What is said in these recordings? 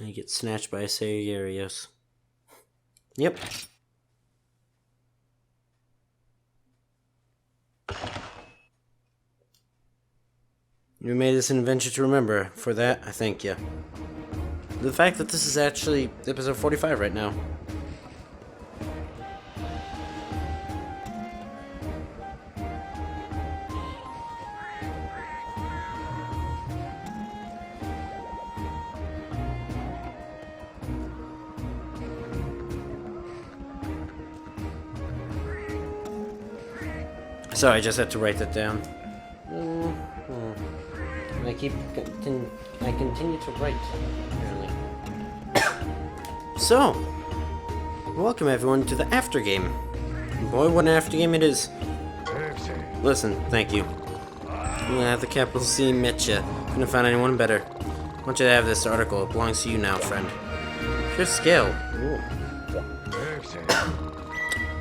I get snatched by Asarios. Yep. You made this an adventure to remember. For that, I thank you. The fact that this is actually episode 45 right now. Sorry, I just had to write that down. I continue to write, apparently. So, welcome everyone to the after game. Boy, what an after game it is. Listen, thank you. Yeah, the capital C met ya. Couldn't have found anyone better. I want you to have this article. It belongs to you now, friend. Pure scale. Ooh.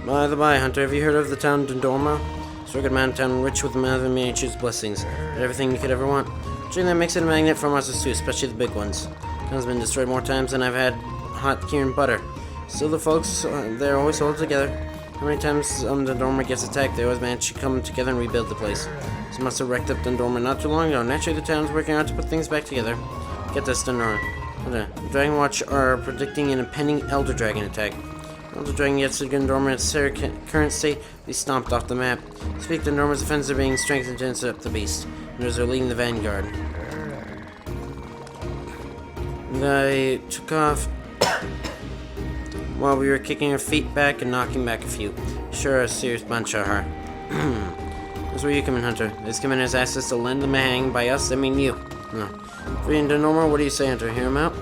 By the by, Hunter, have you heard of the town Dendorma? It's a rugged mountain town rich with Mother Nature's blessings. Got everything you could ever want. Which that makes it a magnet for monsters too, especially the big ones. The town's been destroyed more times than I've had hot cured butter. Still, the folks, they're always hold together. How many times Dendorma gets attacked, they always manage to come together and rebuild the place. So must have wrecked up Dendorma not too long ago. Naturally, the town's working hard to put things back together. Get this, Dendorma. The Dragon Watch are predicting an impending Elder Dragon attack. Elder Dragon gets to Dendorma in its current state, be stomped off the map. Speak, Dendorma's defenses are being strengthened to intercept the beast. Those are leading the vanguard. They took off while we were kicking our feet back and knocking back a few. Sure, a serious bunch are her. That's where you come in, Hunter. This commander has asked us to lend them a hang. By us, I mean you. No. Free and Dendorma, what do you say, Hunter? Hear him out?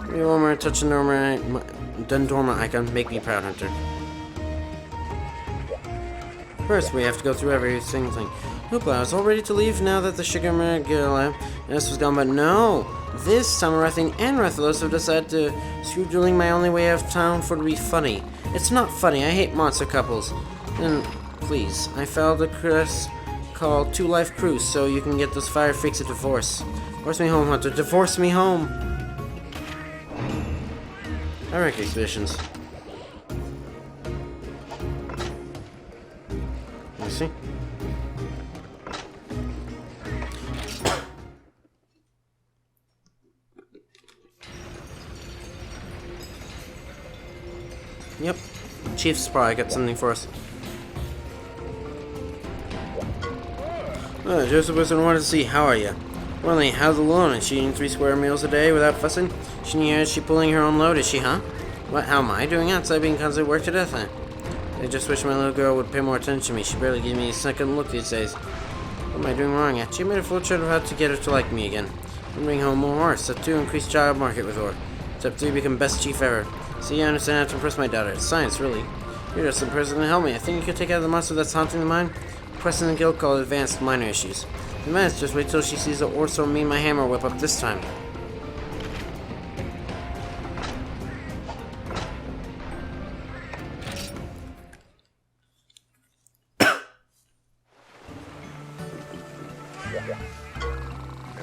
Free one more touch Dendorma icon. Make me proud, Hunter. First, we have to go through every single thing. Hoopla, I was all ready to leave now that the Sugar Margilla was gone, but no! This time, Arethian and Rathalos have decided to screw drilling my only way out of town for it to be funny. It's not funny, I hate monster couples. And, please, I filed a request called Two Life Cruise so you can get those fire freaks a divorce. Divorce me home, Hunter, divorce me home! I rank expeditions. You see? Yep. Chief's probably got something for us. Joseph Wilson wanted to see, how are you? Well, how's Alona? Is she eating 3 square meals a day without fussing? Is she pulling her own load, is she, huh? What, how am I doing outside being constantly worked to death, huh? I just wish my little girl would pay more attention to me. She barely gives me a second look these days. What am I doing wrong? She made a full chart of how to get her to like me again. And bring home more horse. Step 2, increase job market with her. Step 3, become best chief ever. See, I understand how to impress my daughter. It's science, really. You're just the person to help me. I think you could take out the monster that's haunting the mine. Quest in the guild called Advanced Minor Issues. Advanced, just wait till she sees the Orso me and my hammer whip up this time.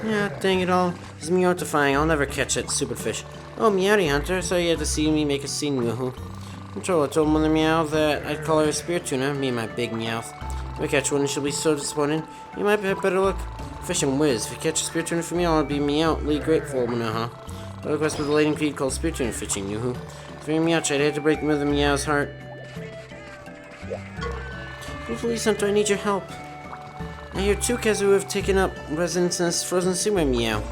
Yeah, dang it all. This is mortifying. I'll never catch that stupid fish. Oh, Meowdy Hunter, so you had to see me make a scene, woohoo. Control, I told Mother Meow that I'd call her a spear tuna, me and my big Meowth. If I catch one and she'll be so disappointed, you might have better look. Fish and whiz. If you catch a spear tuna for me, I'll be meowly grateful, huh? I request with a lading feed called spear tuna fishing, yoo-hoo. If you're Meowch, I'd hate to break Mother Meow's heart. Oh, please, Hunter, I need your help. I hear 2 Kazu have taken up residence in this frozen sewer, Meow.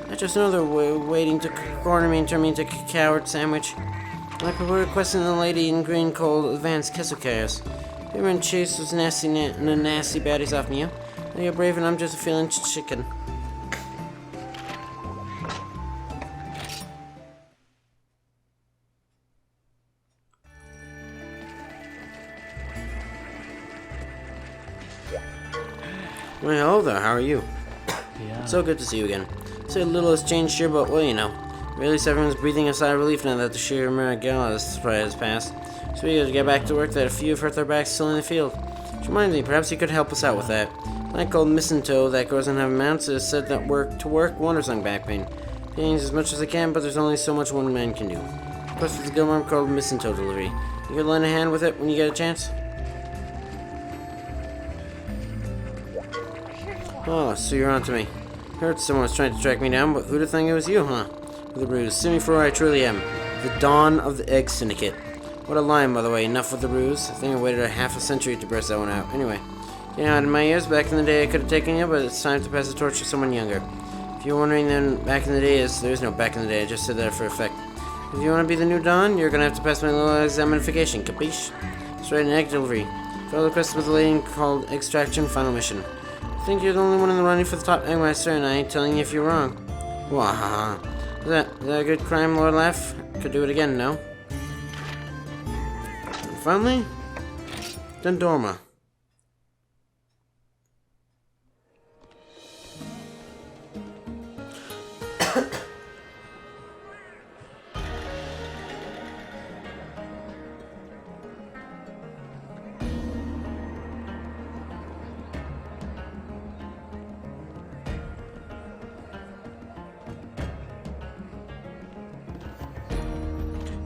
I just know they're waiting to corner me and turn me into a coward sandwich. I prefer requesting the lady in green called Advanced Kesukaris. Him and chase those nasty baddies off, Meow. You're brave and I'm just a feeling chicken. Well, hello there, how are you? Yeah. So good to see you again. So little has changed here, but well, you know. At least everyone's breathing a sigh of relief now that the sheer Maragella has passed. So we gotta get back to work that a few have hurt their backs still in the field. Which reminds me, perhaps you could help us out with that. A plant called mistletoe that grows on heavy mountains is said that to work wonders on back pain. gains as much as I can, but there's only so much one man can do. Plus, there's a guild called Mistletoe Delivery. You could lend a hand with it when you get a chance? Oh, so you're onto me. Heard someone was trying to track me down, but who'd have thought it was you, huh? With a ruse. Sue me for who I truly am. The Dawn of the Egg Syndicate. What a line, by the way. Enough with the ruse. I think I waited a half a century to burst that one out. Anyway, you know, in my years, back in the day, I could have taken you, but it's time to pass the torch to someone younger. If you're wondering, then back in the day there is no back in the day. I just said that for effect. If you want to be the new Dawn, you're gonna have to pass my little examinification, capiche? Straight an egg delivery. Follow the quest with a lady called Extraction Final Mission. I think you're the only one in the running for the top Eggmaster, and I ain't telling you if you're wrong. Wahaha. Is that a good crime, Lord Laugh? Could do it again, no? And finally, Dendorma.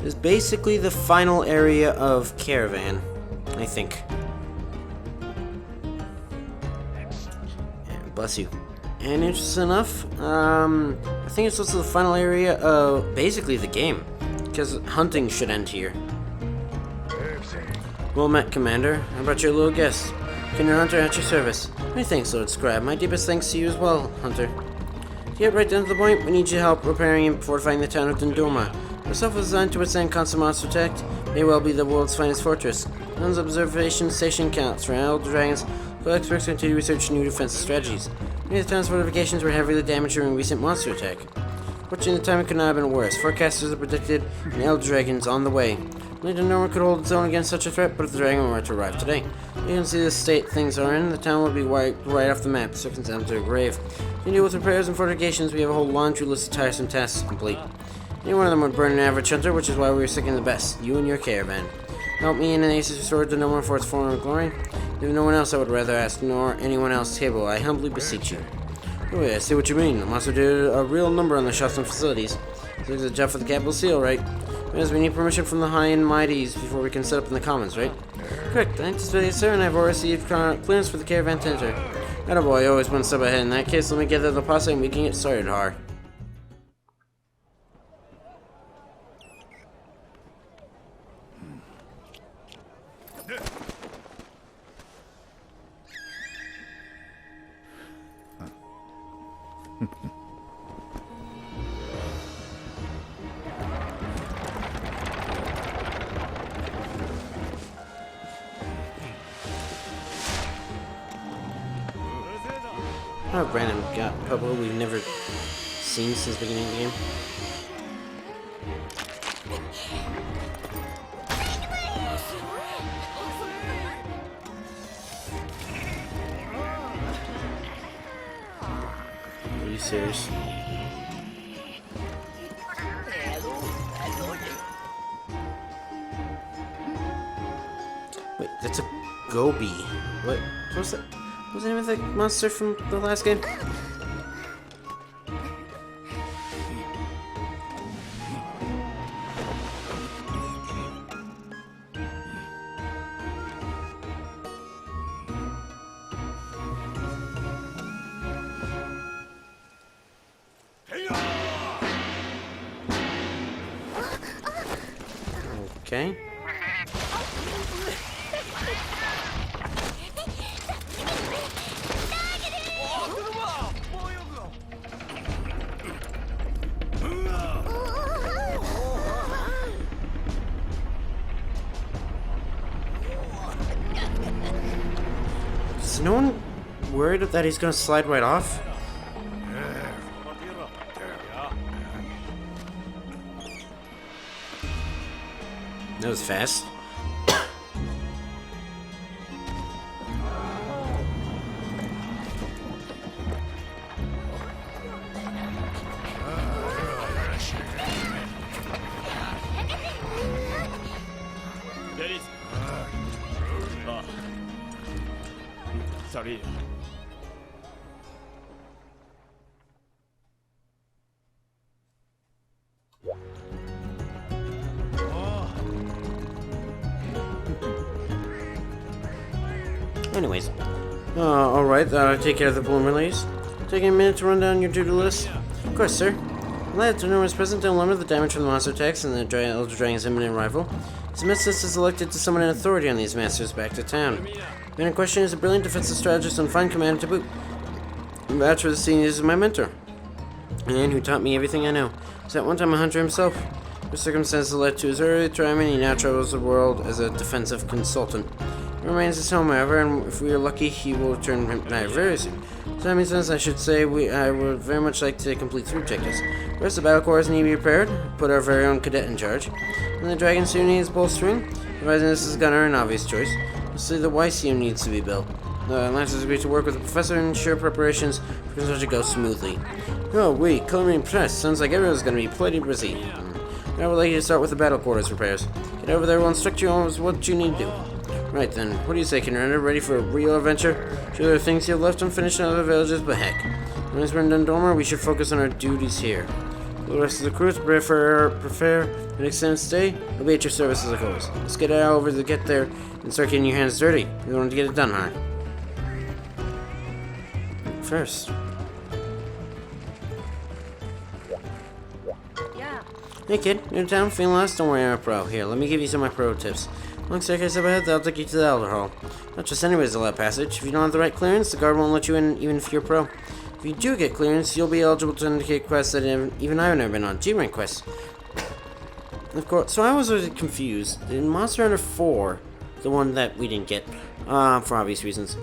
Is basically the final area of Caravan, I think. Bless you. And interesting enough, I think it's also the final area of basically the game, because hunting should end here. Well met, Commander. How about your little guest? Kinder Hunter at your service. Many thanks, Lord Scrab. My deepest thanks to you as well, Hunter. To get right down to the point, we need your help repairing and fortifying the town of Dendorma. Herself was designed to withstand constant monster attack, may well be the world's finest fortress. Nuns observation station counts for elder dragons, but experts continue to research new defensive strategies. Many of the town's fortifications were heavily damaged during recent monster attack. Fortunately, the timing could not have been worse. Forecasters have predicted an elder dragon's on the way. Only Dendorma could hold its own against such a threat, but if the dragon were to arrive today, you can see the state things are in. The town will be wiped right off the map, circling down to a grave. To deal with repairs and fortifications, we have a whole laundry list of tiresome tasks to complete. Any one of them would burn an average hunter, which is why we were seeking the best, you and your caravan. Help me and the Aces restore Dendorma for its former glory. There's no one else I would rather ask, nor anyone else table. I humbly beseech you. Oh yeah, I see what you mean. The monster did a real number on the shops and facilities. So it's a job for the capital seal, right? Because we need permission from the high and mighties before we can set up in the commons, right? Correct, I anticipate it, sir, and I've already received clearance for the caravan to enter. Attaboy, always one step ahead. In that case, let me gather the posse and we can get started, Har. What a random couple we've never seen since the beginning of the game. Are you serious? Wait, that's a goby. What was that? Was the name of the monster from the last game? Okay. Is no one worried that he's gonna slide right off? That was fast. Sorry. Anyways, alright, take care of the preliminaries. Taking a minute to run down your to-do list? Of course, sir. Let the is present to limit the damage from the monster attacks and the Elder Dragon's imminent arrival. His Mistress is elected to summon an authority on these masters back to town. The man in question is a brilliant defensive strategist and fine commander to boot. Vouch for the scene is my mentor, and who taught me everything I know. He's at one time a hunter himself. The circumstances led to his early retirement, he now travels the world as a defensive consultant. He remains his home, however, and if we are lucky, he will return very soon. So that means I should say I would very much like to complete 3 objectives. First, the battle cores need to be repaired, put our very own cadet in charge. And the dragon suit needs bolstering. Advising this is gunner an obvious choice. Mostly the Zyphreium needs to be built. The Lancers agreed to work with the professor and ensure preparations for construction go smoothly. Oh, wait, color me impressed. Sounds like everyone's going to be plenty busy. I would like you to start with the battle quarters repairs. Get over there, we'll instruct you on what you need to do. Right then, what do you say, Commander? Ready for a real adventure? Sure, there are things you have left unfinished in other villages, but heck. When we're in Dundorma, we should focus on our duties here. For the rest of the crew, prepare an extended stay. I'll be at your service as always. Let's get out over to get there and start getting your hands dirty. You want to get it done, huh? First. Yeah. Hey kid, new town, feeling lost? Don't worry, I'm a pro. Here, let me give you some of my pro tips. Long staircase up ahead, that'll take you to the Elder Hall. Not just anyways allow passage. If you don't have the right clearance, the guard won't let you in even if you're pro. If you do get clearance, you'll be eligible to indicate quests that even I've never been on. G-rank quests. Of course, so I was really confused. In Monster Hunter 4, the one that we didn't get, for obvious reasons,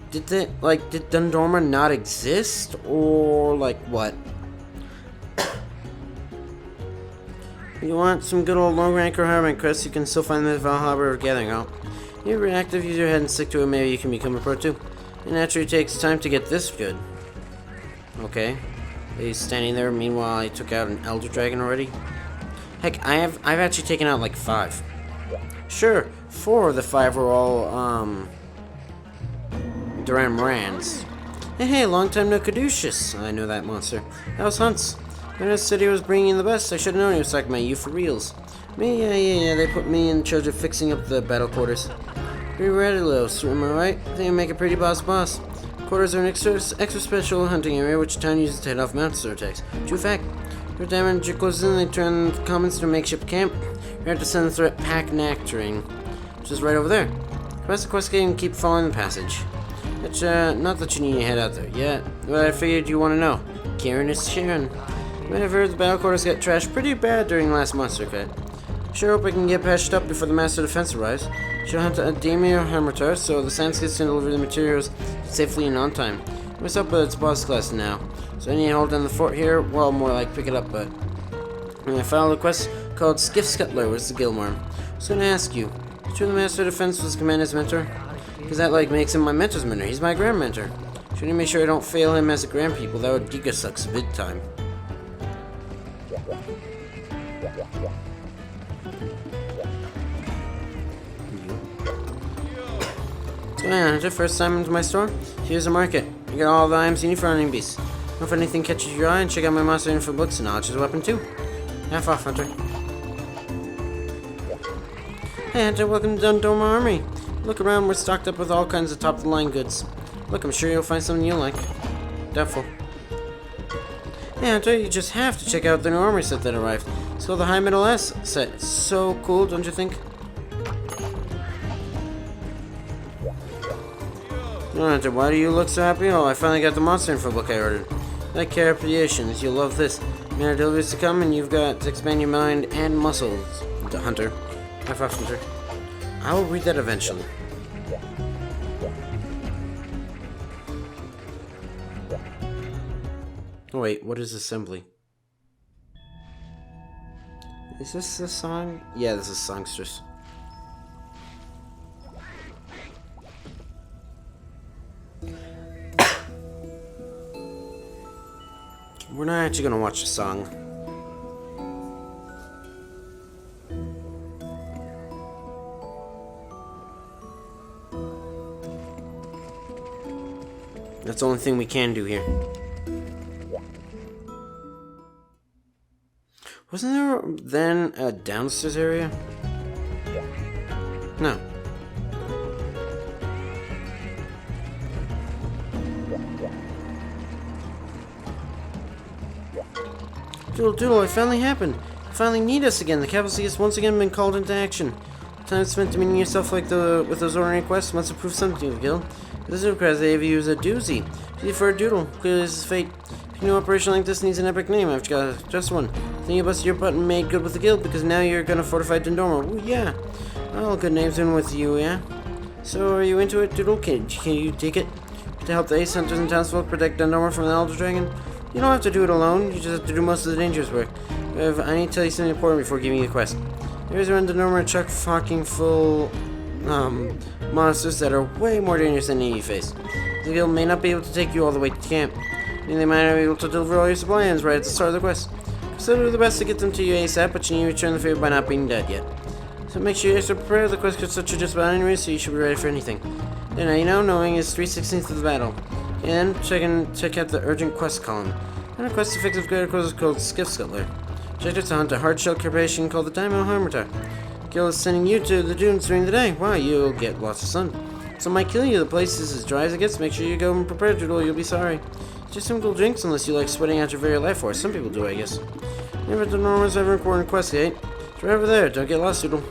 did Dundorma not exist? Or, like, what? You want some good old low rank or high rank quests, you can still find the Valhalla Gathering Hall. If you're active, use your head and stick to it, maybe you can become a pro too. It naturally takes time to get this good. Okay. He's standing there, meanwhile I took out an Elder Dragon already. Heck, I've actually taken out like 5. Sure, 4 of the 5 were all, Duran Morans. Hey, long time no caduceus. I know that monster. How's Hunts? When I said he was bringing in the best, I should have known he was talking about you for reals. Me, yeah, they put me in charge of fixing up the battle quarters. Pretty radilos, am I right? I think I make a pretty boss. Quarters are an extra special hunting area which the town uses to head off monster attacks. True fact. Every time a closes in, they turn the commons to a makeshift camp. We have to send the threat pack Nacturing, which is right over there. Press the quest gate and keep following the passage. Which, not that you need to head out there yet, but I figured you want to know. Karen is Sharon. You might have heard the battle quarters got trashed pretty bad during the last monster cut. Sure hope I can get patched up before the Master Defense arrives. Should hunt a Demir or Hermitar, so the Sanskits can deliver the materials safely and on time. What's up with its boss class now? So I need to hold down the fort here? Well, more like pick it up, but... When I followed a quest called Skiff Scuttler was the Gilmore. I was gonna ask you, is true the Master Defense was Commander's mentor? Because that, like, makes him my mentor's mentor. He's my grand mentor. Should I make sure I don't fail him as a grand pupil? That would Giga sucks big time. What's going on, Hunter? First time into my store? Here's the market. I got all the items you need for hunting beasts. If anything catches your eye, and check out my monster info books and knowledge is a weapon too. Half off, Hunter. Hey Hunter, welcome to Dundorma Army. Look around, we're stocked up with all kinds of top-of-the-line goods. Look, I'm sure you'll find something you'll like. Doubtful. Hey Hunter, you just have to check out the new armory set that arrived. It's called the High Middle S set. It's so cool, don't you think? Oh, Hunter, why do you look so happy? Oh, I finally got the monster info book I ordered. Like Carapations, you'll love this. Manner deliveries to come, and you've got to expand your mind and muscles. Hunter. Half off, Hunter. I will read that eventually. Oh wait, what is assembly? Is this a song? Yeah, this is songstress. We're not actually gonna watch the song. That's the only thing we can do here. Wasn't there then a downstairs area? No. Doodle, it finally happened. You finally need us again. The capital C has once again been called into action. Time spent demeaning yourself with those ordinary quests must have proved something to you, Gil. This is because they use a doozy. Doozy for a doodle. Clearly this is fate. If a new operation like this needs an epic name, I've got just one. Think you busted your butt and made good with the guild because now you're gonna fortify Dendorma. Ooh, yeah. Well, good name's in with you, yeah? So are you into it, Doodle? Can you take it? To help the ace hunters and townsfolk protect Dendorma from the Elder Dragon? You don't have to do it alone. You just have to do most of the dangerous work. I need to tell you something important before giving you a quest. There's around Dendorma chock fucking full monsters that are way more dangerous than any you face. The guild may not be able to take you all the way to camp. And they might not be able to deliver all your supply items right at the start of the quest. So do the best to get them to you ASAP, but you need to return the favor by not being dead yet. So make sure you're extra prepared. The quest gets such just about anyway, so you should be ready for anything. Then now you know, knowing is 3/16 of the battle. And check out the urgent quest column. And a quest effective guide course called Skiff Scuttler. Objective to hunt a hard-shell corporation called the Diamond Harmatar. Gil is sending you to the dunes during the day. Wow, you'll get lots of sun. Some might kill you. The place is as dry as it gets. Make sure you go and prepare, Doodle. You'll be sorry. Just some cool drinks unless you like sweating out your very life force. Some people do, I guess. Never the Norman's ever important quest gate. It's right over there. Don't get lost, Doodle.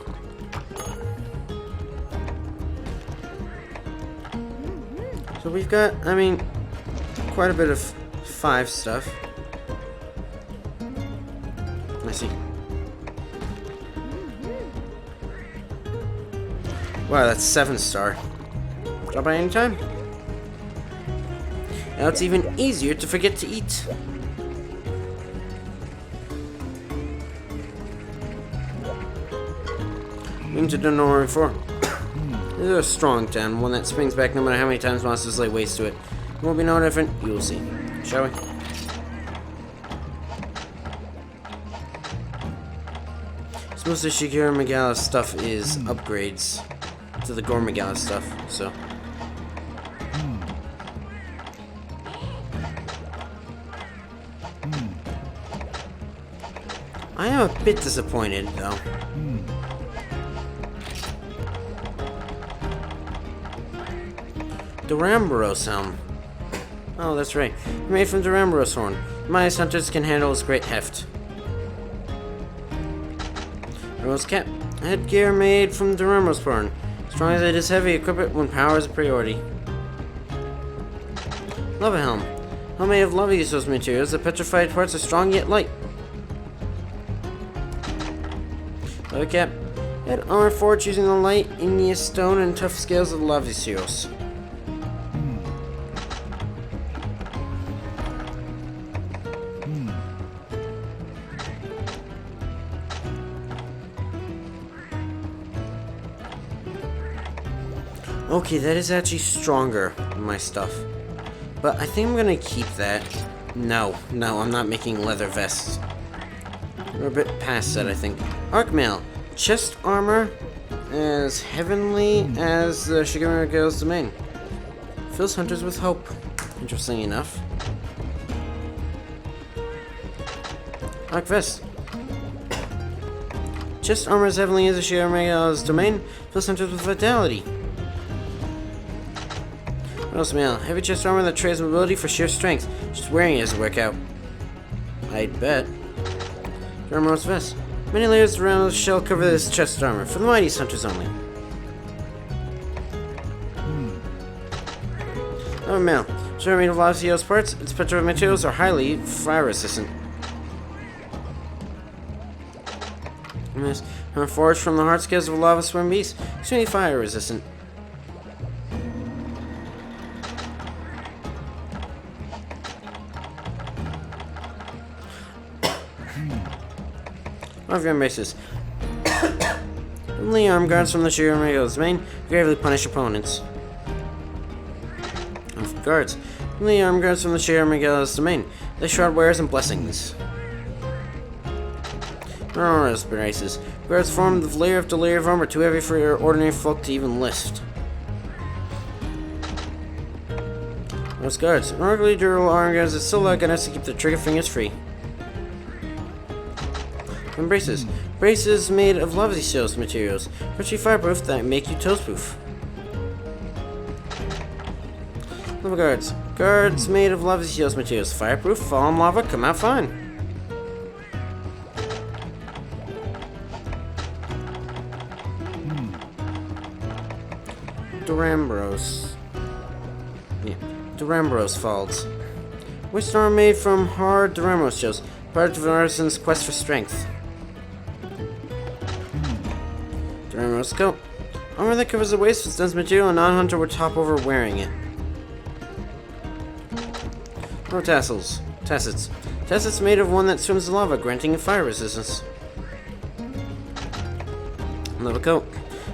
So we've got, quite a bit of 5 stuff. I see. Wow, that's 7-star. Drop by any time. Now it's even easier to forget to eat. Into the Norman 4. This is a strong town, one that springs back no matter how many times monsters lay waste to it. It won't be no different, you will see. Shall we? So most of Shigeru Megala's stuff is upgrades to the Gore Megala stuff, so. I am a bit disappointed, though. Duramboros helm. Oh, that's right. Made from Duramboros horn. Midas hunters can handle its great heft. Rose cap. Headgear made from Duramboros horn. Strong as it is heavy, equip it when power is a priority. Lava helm. Helm made of lava uses those materials. The petrified parts are strong yet light. Lava cap. Head armor forged using the light igneous stone and tough scales of the lava cereals. Okay, that is actually stronger than my stuff. But I think I'm gonna keep that. No, I'm not making leather vests. We're a bit past that, I think. Arc mail. Chest armor as heavenly as the Shigeru Megala's domain. Fills hunters with hope. Interesting enough. Arc vest. Chest armor as heavenly as the Shigeru Megala's domain. Fills hunters with vitality. Rose mail. Heavy chest armor that trades mobility for sheer strength. Just wearing it is a workout. I'd bet. Rose vest. Many layers around the shell cover this chest armor. For the mightiest hunters only. Lava mail. Sure made of lava CEO's parts. Its petrified materials are highly fire resistant. Armor forged from the hard scales of a lava swim beast. Extremely fire resistant. Of your bases. Heavenly arm guards from the Shigeru Megala's domain gravely punish opponents. Of guards. Heavenly arm guards from the Shigeru Megala's domain. They shroud wares and blessings. Armor's braces. Guards formed of layer after layer of armor too heavy for your ordinary folk to even lift. Those guards. Remarkably durable arm guards that still lack enough to keep their trigger fingers free. And braces. Braces made of lava seals materials, virtually fireproof that make you toast-proof. Lava guards. Guards made of lava seals materials, fireproof, fall in lava, come out fine. Durambros. Yeah, Durambros Falls. Which are made from hard Durambros shells, part of an artisan's quest for strength. Durambros coat. Armor that covers the waist with dense material, and non-hunter would top over wearing it. No tassels. Tassets. Tassets made of one that swims in lava, granting fire resistance. Lava coat.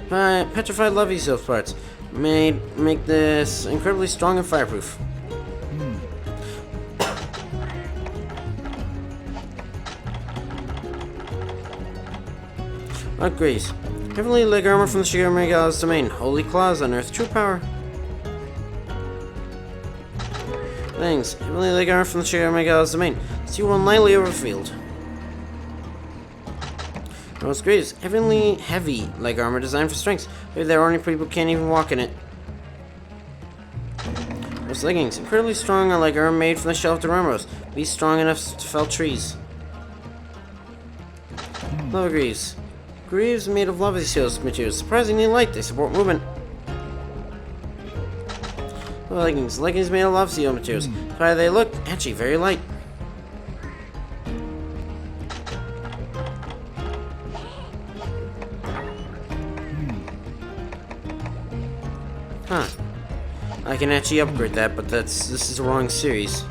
Petrified lava seal parts. Make this incredibly strong and fireproof. Upgrades. Heavenly leg armor from the Shigeru Megala's domain. Holy claws unearth true power. Things. Heavenly leg armor from the Shigeru Megala's domain. See one lightly over the field. Most greatest. Heavenly heavy leg armor designed for strength. Maybe there are any people who can't even walk in it. Most leggings. Incredibly strong leg armor made from the shell of Durambros. Be strong enough to fell trees. Lava greaves. Greaves made of lava seals materials. Surprisingly light. They support movement. Leggings. Leggings made of lava seal materials. How do they look? Actually, very light. Huh. I can actually upgrade that, but this is the wrong series.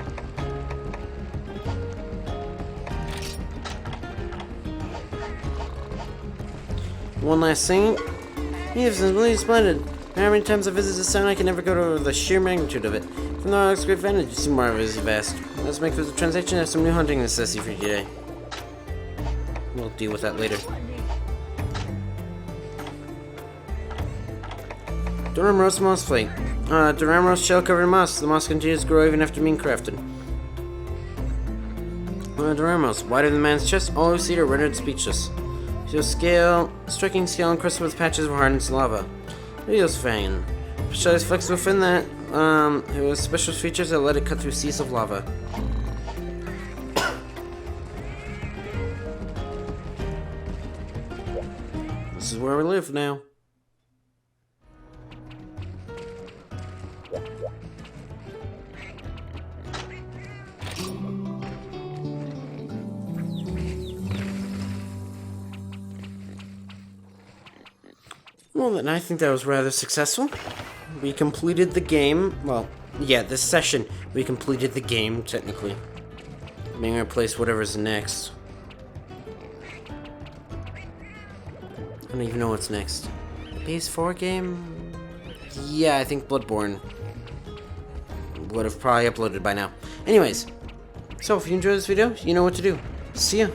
One last thing. It's really splendid. How many times I visit the sun, I can never go to the sheer magnitude of it. From the looks great vantage, you see more of it is vast. Let's make this a transaction and have some new hunting necessity for you today. We'll deal with that later. Durambros moss flake. Durambros shell covered in moss. The moss continues to grow even after being crafted. Durambros, wider than man's chest, all we see are rendered speechless. Striking scale encrusted with patches of hardened lava. Video's fang. Specialized flexible fin that, it was special features that let it cut through seas of lava. This is where we live now. Well, then I think that was rather successful. We completed the game. Well, yeah, this session, we completed the game, technically. I'm gonna replace whatever's next. I don't even know what's next. PS4 game? Yeah, I think Bloodborne would have probably uploaded by now. Anyways, so if you enjoyed this video, you know what to do. See ya!